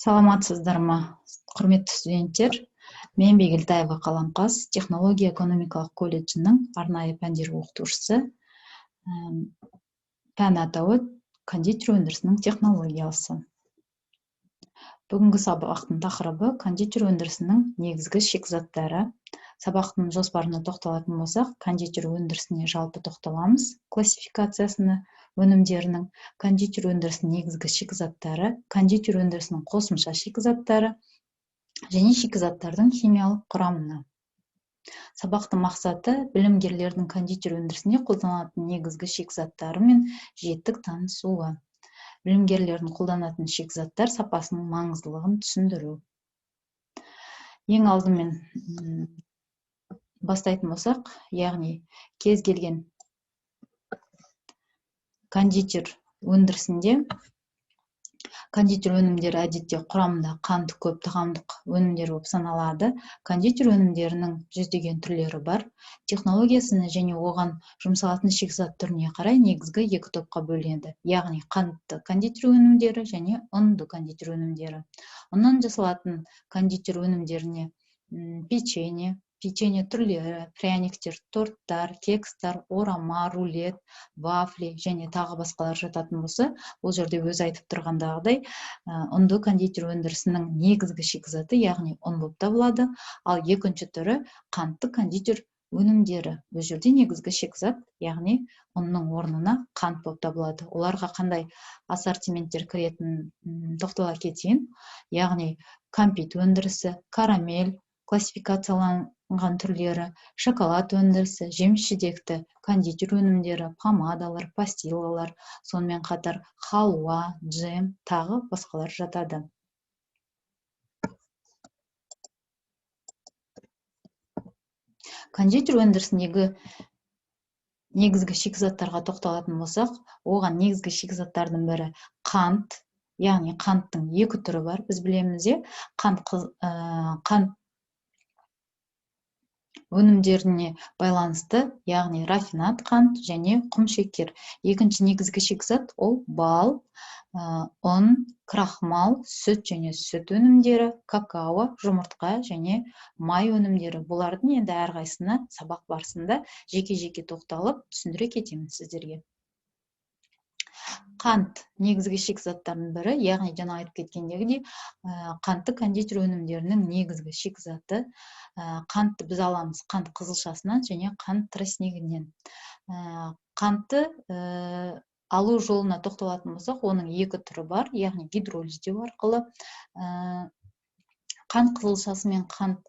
Саламатсыздар ма, құрметті студенттер? Мен Бегелтаева Қаламқас, технология экономикалық колледжінің арнайы пәндер оқытушысы. Пән атауы кондитер өндірісінің технологиясы. Бүгінгі сабақтың тақырыбы кондитер өндірісінің негізгі шикізаттары. Сабақтың жоспарына тоқталатын болсақ, кондитер өндірісіне жалпы тоқталамыз, классификациясына, өнімдерінің, кондитер өндірісінің негізгі шикізаттары, кондитер өндірісінің қосымша шикізаттары және шикізаттардың химиялық құрамына. Сабақтың мақсаты білімгерлердің кондитер өндірісіне қолданатын негізгі шикізаттары мен жеттік танысуы. Білімгерлердің қолданатын шикізаттар сапасының маңыздылығын түсіндіру. Ең алдымен бастайтын болсақ, яғни кез келген кондитер өндірісінде кондитер өнімдері әдетте құрамында қанты көп тағамдық өнімдер болып саналады. Кондитер өнімдерінің жүздеген түрлері бар. Технологиясына және оған жұмсалатын шикізат түріне қарай негізгі екі топқа бөлінеді. Яғни қантты кондитер өнімдері және ұнды кондитер өнімдері. Ұннан жасалатын кондитер өнімдеріне печенье түрлері, пряниктер, торттар, кекстар, орама, рулет, вафли және тағы басқалар жататын болса, бұл жерде өзі айтып тұрғандағыдай, ұнды кондитер өндірісінің негізгі шикізаты, яғни ұн болып табылады, ал екінші түрі қантты кондитер өнімдері. Бұл жерде негізгі шикізат, яғни ұнның орнына қант болып табылады. Оларға қандай ассортименттер кіретінін тоқтала кетейін. Яғни кәмпит өндірісі, карамель, классификацияланған түрлері, шоколад өндірісі, жеміс-жидекті кондитер өнімдері, помадалар, пастилалар, сонымен қатар халуа, джем, тағы басқалар жатады. Кондитер өндірісіндегі негізгі шикізаттарға тоқталатын болсақ, оған негізгі шикізаттардың бірі қант, яғни қанттың екі түрі бар, біз білеміз, қант өнімдеріне байланысты, яғни рафинат қант және құмшекер. Екінші негізгі шикізат ол бал, ұн, крахмал, сүт және сүт өнімдері, какао, жұмыртқа және май өнімдері. Бұлардың енді әрқайсысына сабақ барысында жеке-жеке тоқталып түсіндіре кетемін сіздерге. Қант негізгі шикізаттардың бірі, яғни жаңа айтып кеткендегідей, қантты кондитер өнімдерінің негізгі шикізаты. Қантты біз аламыз қант қызылшасынан және қант тростнигінен. Қантты алу жолына тоқталатын болсақ, оның екі түрі бар, яғни гидролиздеу арқылы қант қызылшасы мен қант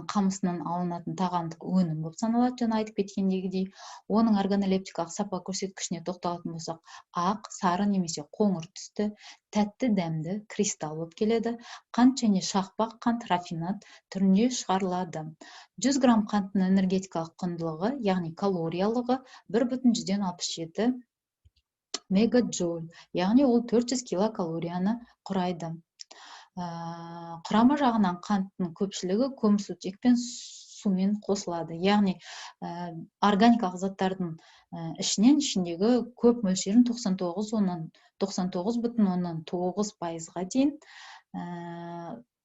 қамысынан алынатын тағамдық өнім болып саналады, жаңа айтып кеткендегідей. Оның органолептикалық сапа көрсеткішіне тоқталатын болсақ, ақ, сары немесе қоңыр түсті, тәтті дәмді кристалл болып келеді. Қант және шақпақ қант рафинат түрінде шығарылады. 100 грамм қанттың энергетикалық құндылығы, яғни калориялығы 1,67 мегаджоуль, яғни ол 400 килокалорияны құрайды. Құрама жағынан қанттың көпшілігі көмірсутек пен сумен қосылады. Яғни органикалық заттардың ішіндегі көп мөлшерін 99,9% дейін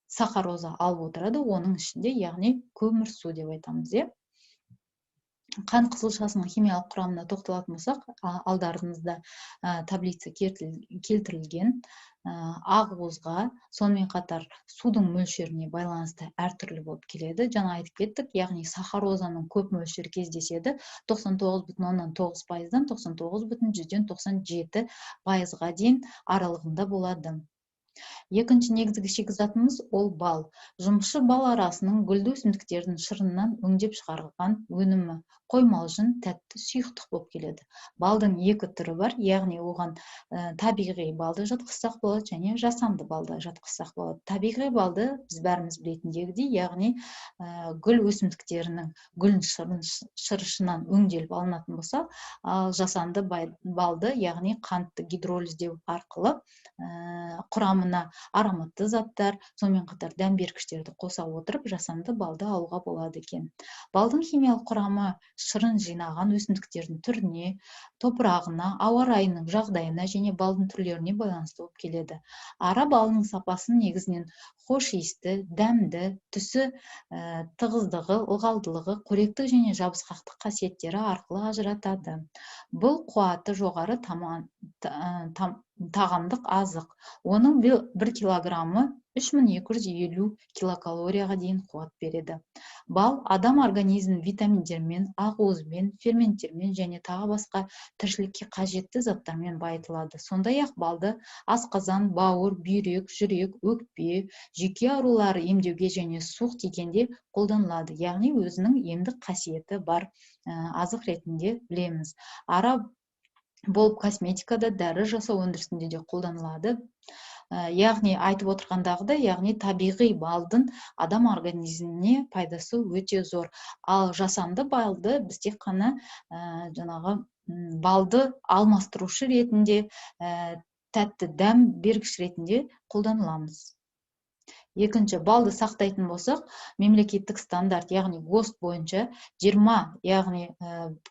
сахароза алып отырады, оның ішінде, яғни көмірсу деп айтамыз. Қант қызылшасының химиялық құрамына тоқталатын болсақ, алдарыңызда таблица келтірілген. Ақуызға, сонымен қатар судың мөлшеріне байланысты әртүрлі болып келеді. Жаңа айтып кеттік, яғни сахарозаның көп мөлшері кездеседі 99,9%-дан 99,97%-ға дейін аралығында болады. Екінші негізгі шикізатымыз ол бал. Жұмысшы бал арасының гүлді өсімдіктердің шырынынан өңдеп шығарылған өнімі. Қоймалжың, тәтті сұйықтық болып келеді. Балдың екі түрі бар, яғни оған табиғи балды жатқызсақ болады және жасанды балды жатқызсақ болады. Табиғи балды біз бәріміз білетіндегідей, яғни гүл өсімдіктерінің гүл шырышынан өңделіп алынатын болса, ал жасанды балды, яғни қантты гидролиздеу арқылы құрамына ароматты заттар, сонымен қатар дәм бергіштерді қоса отырып, жасанды балды алуға болады екен. Балдың химиялық құрамы шырын жинаған өсімдіктердің түріне, топырағына, ауа райының жағдайына және балдың түрлеріне байланысты болып келеді. Ара балының сапасын негізінен хош иісті, дәмді, түсі, тығыздығы, ылғалдылығы, қоректік және жабысқақтық қасиеттері арқылы ажыратады. Бұл қуаты жоғары тағамдық азық. Оның 1 килограммы 3250 килокалорияға дейін қуат береді. Бал адам организмін витаминдермен, ақуызбен, ферменттермен және тағы басқа тіршілікке қажетті заттармен байытылады. Сондай-ақ балды асқазан, бауыр, бүйрек, жүрек, өкпе, жүйке аурулары емдеуге және суық тигенде қолданылады. Яғни өзінің емдік қасиеті бар азық ретінде білеміз. Ара болып косметикада, дәрі жасау өндірісінде де қолданылады. Яғни айтып отырғандағыдай, яғни табиғи балдың адам организміне пайдасы өте зор. Ал жасанды балды біз тек қана жаңағы балды алмастырушы ретінде, тәтті дәм бергіш ретінде қолданыламыз. Екінші, балды сақтайтын болсақ, мемлекеттік стандарт, яғни ГОСТ бойынша 20, яғни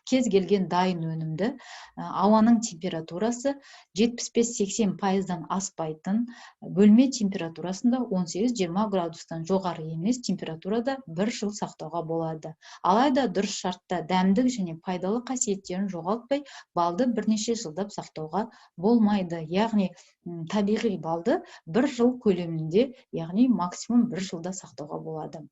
кез келген дайын өнімді ауаның температурасы 75-80%-дан аспайтын, бөлме температурасында 18-20 градустан жоғары емес температурада 1 жыл сақтауға болады. Алайда дұрыс шартта дәмдік және пайдалы қасиеттерін жоғалтпай, балды бірнеше жылдап сақтауға болмайды. Яғни табиғи балды 1 жыл көлемінде, яғни максимум 1 жылда сақтауға болады.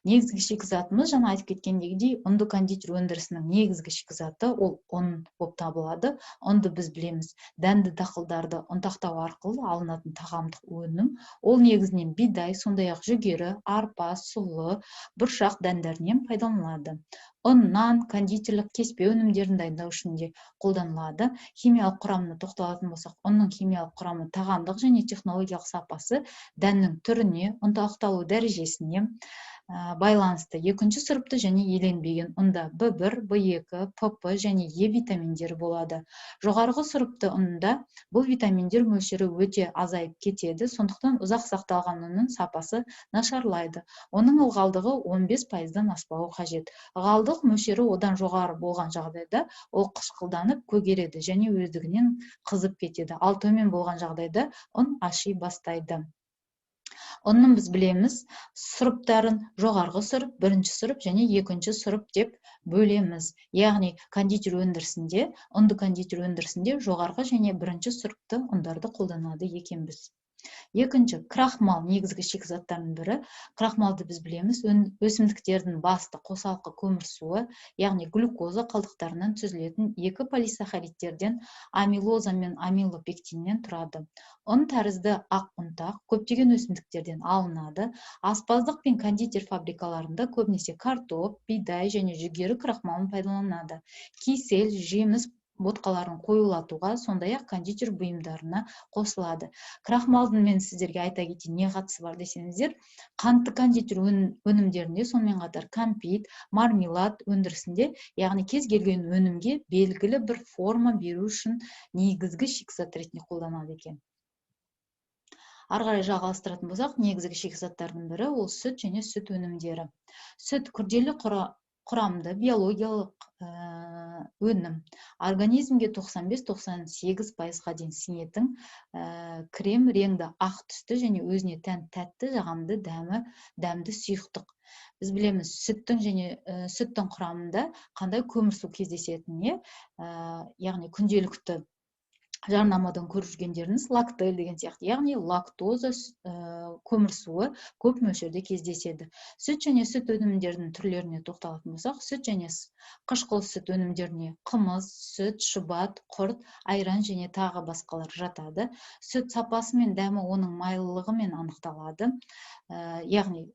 Негізгі шикізатымыз, жаңа айтып кеткендегідей, ұнды кондитер өндірісінің негізгі шикізаты ол ұн болып табылады. Ұнды біз білеміз, дәнді дақылдарды ұнтақтау арқылы алынатын тағамдық өнім. Ол негізінен бидай, сондай-ақ жүгері, арпа, сұлы, бұршақ дәндерінен пайдаланылады. Ұн, нан, кондитерлік кеспе өнімдерін дайындау үшін де қолданылады. Химиялық құрамына тоқталатын болсақ, ұнның химиялық құрамы тағамдық және технологиялық сапасы дәннің түріне, ұнтақталу дәрежесіне байланысты. Екінші сұрыпты және еленбеген ұнда В1, В2, ПП және Е витаминдері болады. Жоғарғы сұрыпты ұнда бұл витаминдер мөлшері өте азайып кетеді, сондықтан ұзақ сақталған ұнның сапасы нашарлайды. Оның ылғалдығы 15%-дан аспауы қажет. Ылғалдық мөлшері одан жоғары болған жағдайда ол қышқылданып көгереді және өздігінен қызып кетеді. Ал төмен болған жағдайда ұн аши бастайды. Оның біз білеміз, сұрыптарын жоғарғы сұрып, бірінші сұрып және екінші сұрып деп бөлеміз. Яғни кондитер өндірісінде, ұнды кондитер өндірісінде жоғарғы және бірінші сұрыпты ұндарды қолданады екенбіз. Екінші, крахмал негізгі шикізаттардың бірі. Крахмалды біз білеміз, өсімдіктердің басты қосалқы көмірсуы, яғни глюкоза қалдықтарынан түзілетін 2 полисахаридтерден амилоза мен амилопектиннен тұрады. Ұн тәрізді ақ ұнтақ көптеген өсімдіктерден алынады. Аспаздық пен кондитер фабрикаларында көбінесе картоп, бидай және жүгері крахмалын пайдаланады. Кисель, жеміс ботқаларын қоюлатуға, сондай-ақ кондитер бұйымдарына қосылады. Крахмалдың мен сіздерге айта кетейін, не қатысы бар десеңіздер, қантты кондитер өнімдерінде, сонымен қатар кәмпит, мармелад өндірісінде, яғни кез келген өнімге белгілі бір форма беру үшін негізгі шикізат ретінде қолданады екен. Ары қарай жалғастыратын болсақ, негізгі шикізаттардың бірі ол сүт және сүт өнімдері. Сүт күрделі құрамды биологиялық өнім. Организмге 95-98%-ға дейін сіңетін крем реңді ақ түсті және өзіне тән тәтті, жағымды, дәмді сұйықтық. Біз білеміз, сүттің құрамында қандай көмірсу кездесетініне, яғни күнделікті жарнамадан көріп жүргендеріңіз лактель деген сияқты, яғни лактоза көмірсуы көп мөлшерде кездеседі. Сүт және сүт өнімдерінің түрлеріне тоқталатын болсақ, сүт және қышқыл сүт өнімдеріне қымыз, сүт, шұбат, құрт, айран және тағы басқалар жатады. Сүт сапасы мен дәмі оның майлылығымен анықталады. Яғни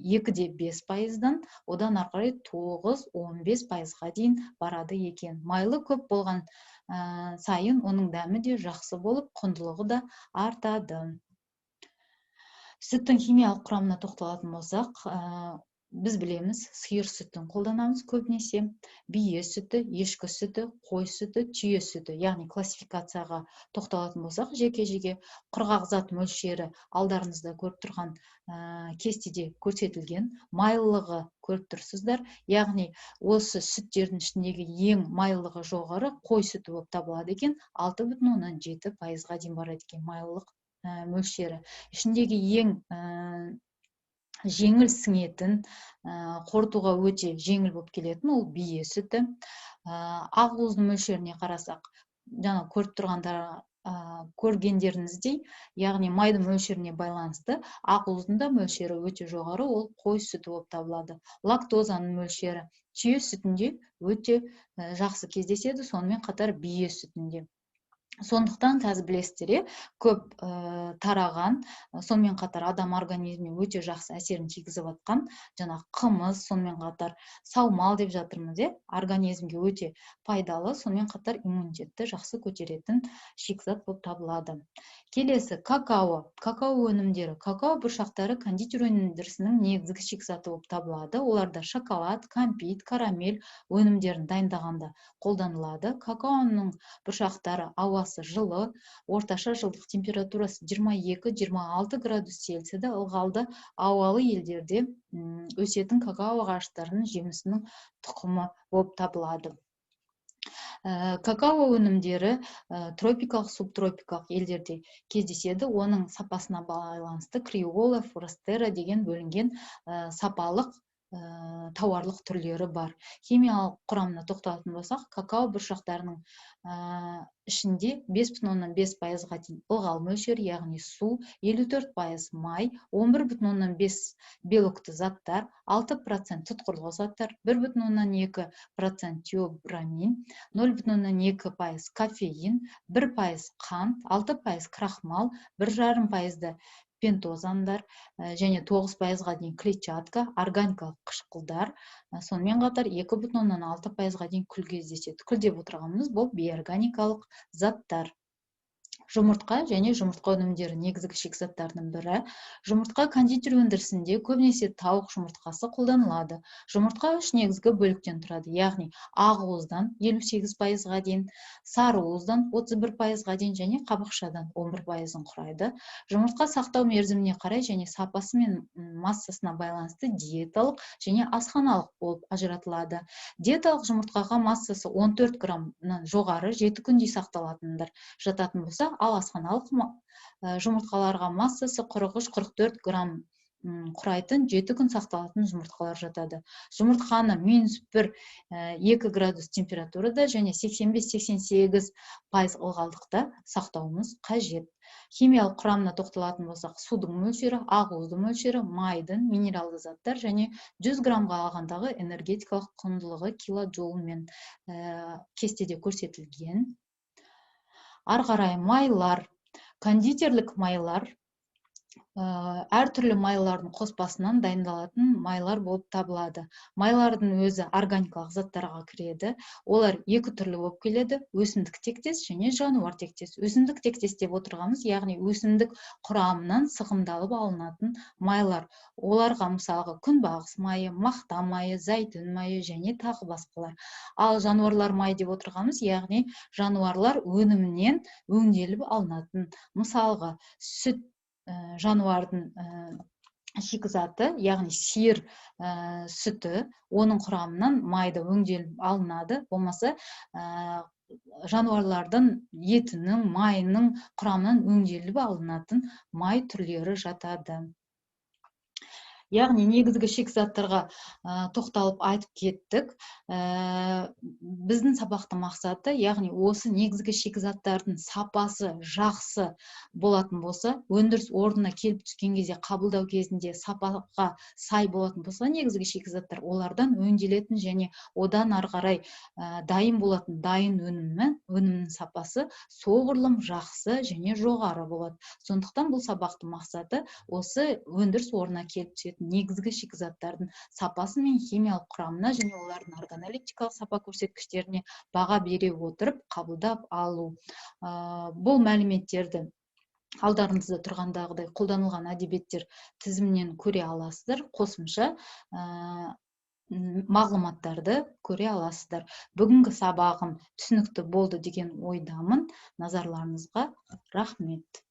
2-5%-дан одан ары қарай 9-15%-ға дейін барады екен. Майлы көп болған сайын оның дәмі де жақсы болып, құндылығы да артады. Сүттің химиялық құрамына тоқталатын болсақ, біз білеміз, сиыр сүтін қолданамыз көбінесе, бие сүті, ешкі сүті, қой сүті, түйе сүті, яғни классификацияға тоқталатын болсақ, жеке-жеке құрғақ зат мөлшері алдарыңызда көріп тұрған кестеде көрсетілген, майлылығы көріп тұрсыздар, яғни осы сүттердің ішіндегі ең майлылығы жоғары қой сүті болып табылады екен, 6,7%-ға дейін барады екен майлылық мөлшері. Ішіндегі ең жеңіл сіңетін, қорытуға өте жеңіл болып келетін ол бие сүті. Ақуыздың мөлшеріне қарасақ, жаңа көріп тұрғандар көргендеріңіздей, яғни майдың мөлшеріне байланысты ақуыздың да мөлшері өте жоғары, ол қой сүті болып табылады. Лактозаның мөлшері түйе сүтінде өте жақсы кездеседі, сонымен қатар бие сүтінде. Сондықтан қазір білесіздер, көп тараған, сонымен қатар адам организміне өте жақсы әсерін тигізіп жатқан, жаңа қымыз, сонымен қатар саумал деп жатырмыз, организмге өте пайдалы, сонымен қатар иммунитетті жақсы көтеретін шикізат болып табылады. Келесі какао. Какао өнімдері. Какао бұршақтары кондитер өндірісінің негізгі шикізаты болып табылады. Оларда шоколад, кәмпит, карамель өнімдерін дайындағанда қолданылады. Какаоның бұршақтары ауасы жылы, орташа жылдық температурасы 22-26 градус Цельсияда ылғалды ауалы елдерде өсетін какао ағаштарының жемісінің тұқымы болып табылады. Какао өнімдері тропикалық, субтропикалық елдерде кездеседі. Оның сапасына байланысты Криола, Форастера деген бөлінген сапалық тауарлық түрлері бар. Химиялық құрамына тоқталатын болсақ, какао бұршақтарының ішінде 5,5%-ға дейін ылғал мөлшері, яғни су, 54% май, 11,5% белокты заттар, 6% тұтқырлы заттар, 1,2% теобрамин, 0,2% кофеин, 1% қант, 6% крахмал, 1,5% пентозандар және 9%-ға дейін клетчатка, органикалық қышқылдар, сонымен қатар 2,6%-ға дейін күл кездеседі. Күл деп отырғанымыз бұл бейорганикалық заттар. Жұмыртқа және жұмыртқа өнімдері негізгі шикізаттардың бірі. Жұмыртқа кондитер өндірісінде көбінесе тауық жұмыртқасы қолданылады. Жұмыртқа үш негізгі бөліктен тұрады, яғни ақуыздан 58%-ға дейін, сарыуыздан 31%-ға дейін және қабықшадан 11%-ын құрайды. Жұмыртқа сақтау мерзіміне қарай және сапасы мен массасына байланысты диеталық және асханалық болып ажыратылады. Диеталық жұмыртқаға массасы 14 граммнан жоғары 7 күндей сақталатындар жататын болса, ал асханалық жұмыртқаларға массасы 43-44 грамм құрайтын 7 күн сақталатын жұмыртқалар жатады. Жұмыртқаны -1-2 градус температурада және 85-88% ылғалдықта сақтауымыз қажет. Химиялық құрамына тоқталатын болсақ, судың мөлшері, ақуыздың мөлшері, майдың, минералды заттар және 100 граммға алғандағы энергетикалық құндылығы килоджоулмен кестеде көрсетілген. Арғарай майлар, кондитерлік майлар, әртүрлі майлардың қоспасынан дайындалатын майлар болып табылады. Майлардың өзі органикалық заттарға кіреді. Олар екі түрлі болып келеді: өсімдік тектес және жануар тектес. Өсімдік тектес деп отырғанымыз, яғни өсімдік құрамынан сығымдалып алынатын майлар. Оларға мысалға күнбағыс майы, мақта майы, зәйтүн майы және тағы басқалар. Ал жануарлар майы деп отырғанымыз, яғни жануарлар өнімінен өңделіп алынатын, мысалға сүт жануардың шикізаты, яғни сиыр сүті, оның құрамынан майда өңделіп алынады. Болмаса жануарлардың етінің, майының құрамынан өңделіп алынатын май түрлері жатады. Яғни негізгі шикізаттарға тоқталып айтып кеттік. Біздің сабақтың мақсаты, яғни осы негізгі шикізаттардың сапасы жақсы болатын болса, өндіріс орнына келіп түскен кезде, қабылдау кезінде сапаға сай болатын болса, негізгі шикізаттар олардан өңделетін және одан ары қарай дайын болатын дайын өнімнің сапасы соғұрлым жақсы және жоғары болады. Сондықтан бұл сабақтың мақсаты осы өндіріс орнына келіп түсетін негізгі шикізаттардың сапасы мен химиялық құрамына және олардың органолептикалық сапа көрсеткіштеріне баға бере отырып қабылдап алу. Бұл мәліметтерді алдарыңызда тұрғандағыдай қолданылған әдебиеттер тізімінен көре аласыздар, қосымша мағлұматтарды көре аласыздар. Бүгінгі сабағым түсінікті болды деген ойдамын. Назарларыңызға рахмет.